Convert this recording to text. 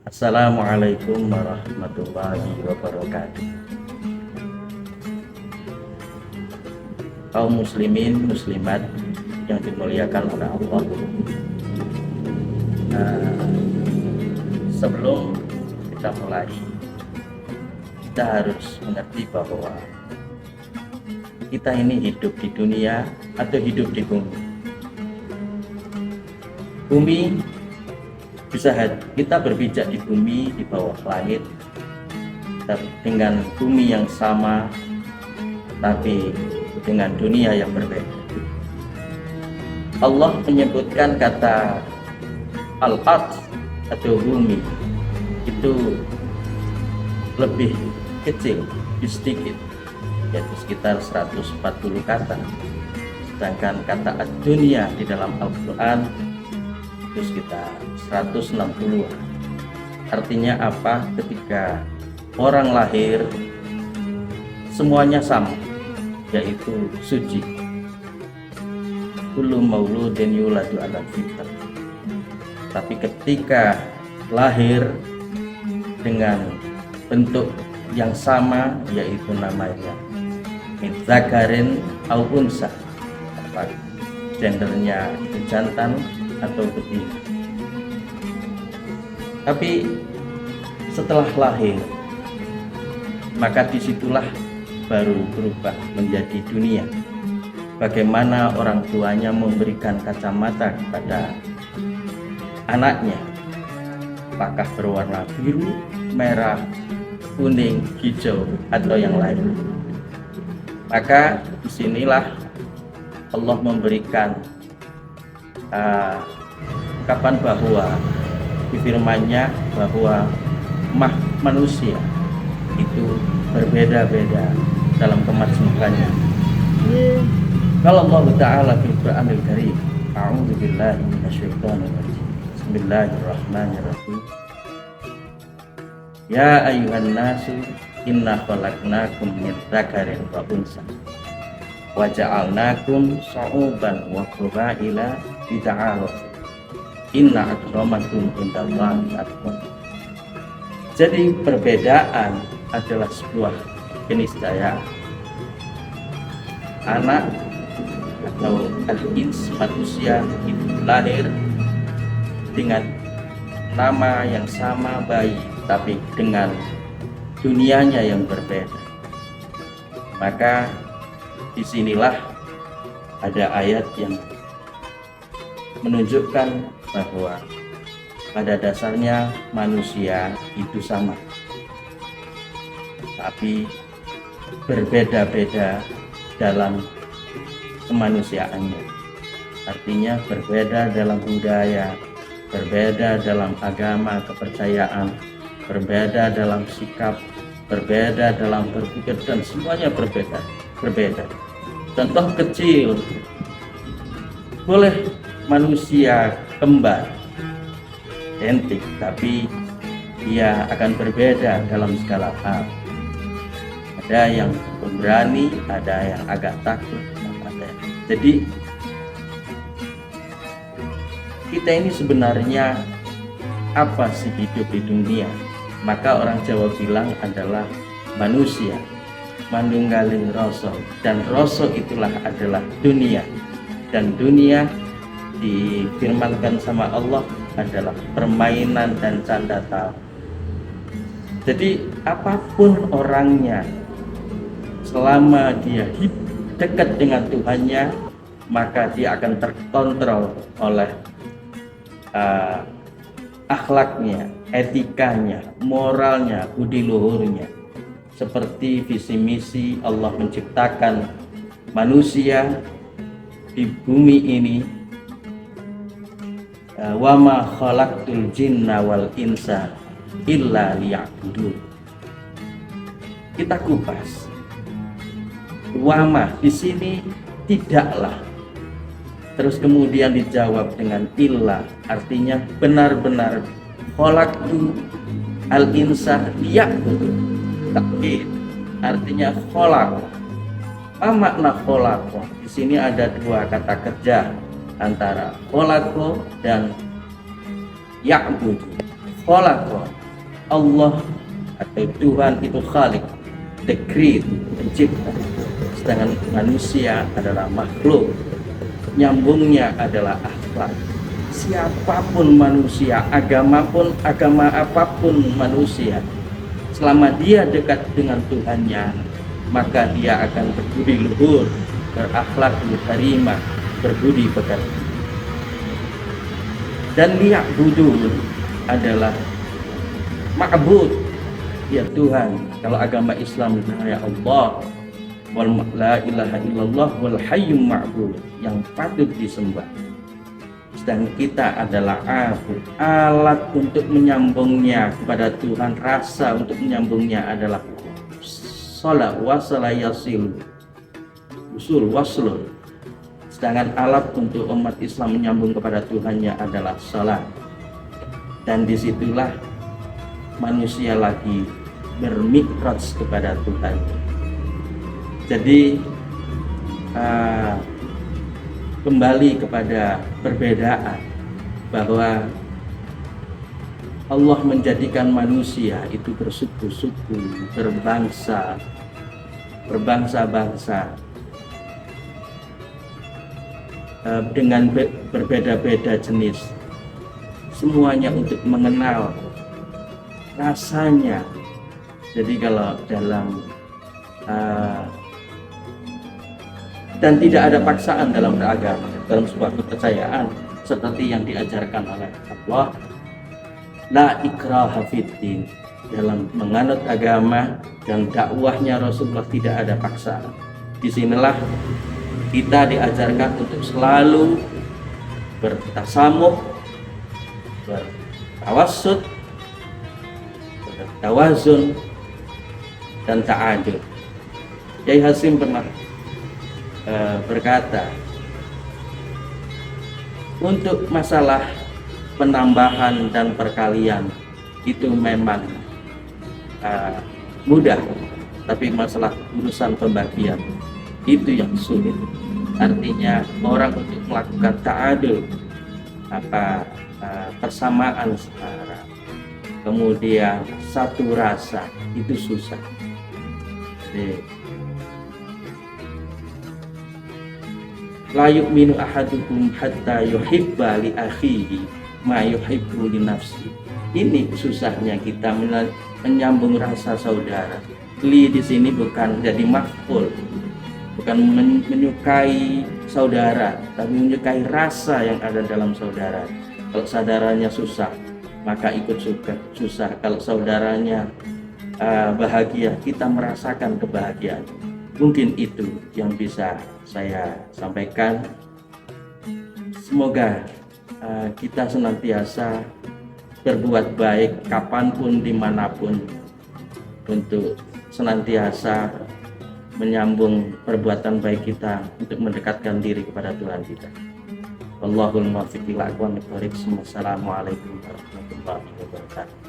Assalamualaikum warahmatullahi wabarakatuh. Kaum muslimin muslimat yang dimuliakan oleh Allah. Sebelum kita mulai, kita harus mengerti bahwa kita ini hidup di dunia atau hidup di bumi. Bumi bisa kita berpijak di bumi, di bawah langit, dengan bumi yang sama, tapi dengan dunia yang berbeda. Allah menyebutkan kata al-ard atau bumi itu lebih kecil, sedikit, yaitu sekitar 140 kata. Sedangkan kata ad-dunya di dalam Al-Quran itu sekitar 160. Artinya apa? Ketika orang lahir semuanya sama, yaitu suci. Kullu mauludin yuladu 'alal fitrah. Tapi ketika lahir dengan bentuk yang sama, yaitu namanya min dzakarin aw unsa, gendernya itu jantan atau betina. Tapi setelah lahir, maka disitulah baru berubah menjadi dunia. Bagaimana orang tuanya memberikan kacamata kepada anaknya, apakah berwarna biru, merah, kuning, hijau, atau yang lain. Maka disinilah Allah memberikan ungkapan bahwa di firman-Nya bahwa manusia itu berbeda-beda dalam kemajmukannya. Kalau Allah Ta'ala fil Qur'anil Karim, a'udzu billahi minasyaitonir rajim. Bismillahirrahmanirrahim. Ya ayyuhan nasu inna khalaqnakum min dzakarin wa unsa wa ja'alnakum syu'uban wa qabaila lita'arafu inna akramakum indallahi atqakum. Jadi perbedaan adalah sebuah keniscayaan. Anak atau al-ins, manusia itu lahir dengan nama yang sama, bayi, tapi dengan dunianya yang berbeda. Maka disinilah ada ayat yang menunjukkan bahwa pada dasarnya manusia itu sama, tapi berbeda-beda dalam kemanusiaannya. Artinya berbeda dalam budaya, berbeda dalam agama, kepercayaan, berbeda dalam sikap, berbeda dalam berpikir, dan semuanya berbeda. Contoh kecil, boleh manusia kembar identik, tapi dia akan berbeda dalam segala hal. Ada yang pemberani, ada yang agak takut, jadi kita ini sebenarnya apa sih hidup di dunia? Maka orang Jawa bilang adalah manusia manunggaling rasa, dan rasa itulah adalah dunia, dan dunia difirmankan sama Allah adalah permainan dan canda tawa. Jadi apapun orangnya, selama dia dekat dengan Tuhannya, maka dia akan terkontrol oleh akhlaknya, etikanya, moralnya, budi luhurnya. Seperti visi misi Allah menciptakan manusia di bumi ini, wa ma khalaqtul jinna wal insa illa liya'budun. Kita kupas. Wama di sini tidaklah, terus kemudian dijawab dengan illa, artinya benar-benar. Khalaqtu al insa liya'budun, tapi artinya khalaq. Apa makna khalaq? Di sini ada dua kata kerja antara khalaq dan ya'bud. Khalaqa Allah atau Tuhan itu Khalik, the creator, pencipta, sedangkan manusia adalah makhluk. Nyambungnya adalah akhlak. Siapapun manusia, agama apapun manusia, selama dia dekat dengan Tuhannya, maka dia akan berbudi luhur, berakhlak karimah, berbudi pekerti. Dan liya'budun adalah ma'bud, ya Tuhan. Kalau agama Islam ya Allah, wal la ilaha illallah wal hayyum ma'bud, yang patut disembah. Dan kita adalah alat untuk menyambungnya kepada Tuhan. Rasa untuk menyambungnya adalah sholat, wasala yasil, usul waslun. Sedangkan alat untuk umat Islam menyambung kepada Tuhannya adalah sholat. Dan disitulah manusia lagi bermikraj kepada Tuhan. Jadi kembali kepada perbedaan, bahwa Allah menjadikan manusia itu bersuku-suku, berbangsa-bangsa, dengan berbeda-beda jenis, semuanya untuk mengenal rasanya. Jadi kalau dalam dan tidak ada paksaan dalam beragama, dalam sebuah kepercayaan seperti yang diajarkan oleh Allah, la ikraha fiddin, dalam menganut agama dan dakwahnya Rasulullah tidak ada paksaan. Disinilah kita diajarkan untuk selalu bertasamuh, bertawassut, bertawazun, dan ta'adul. Kiai Hasim pernah berkata, untuk masalah penambahan dan perkalian itu memang mudah, tapi masalah urusan pembagian itu yang sulit. Artinya orang untuk melakukan ta'adul, persamaan setara, kemudian satu rasa, itu susah. Jadi, la yu'minu ahadukum hatta yuhibba li akhihi ma yuhibbu li nafsi. Ini susahnya kita menyambung rasa saudara. Li di sini bukan jadi maf'ul, bukan menyukai saudara, tapi menyukai rasa yang ada dalam saudara. Kalau saudaranya susah, maka ikut susah. Kalau saudaranya bahagia, kita merasakan kebahagiaan. Mungkin itu yang bisa saya sampaikan. Semoga kita senantiasa berbuat baik kapanpun, dimanapun, untuk senantiasa menyambung perbuatan baik kita untuk mendekatkan diri kepada Tuhan kita. Wallahul muwaffiq ila aqwamit thoriq. Wassalamualaikum warahmatullahi wabarakatuh.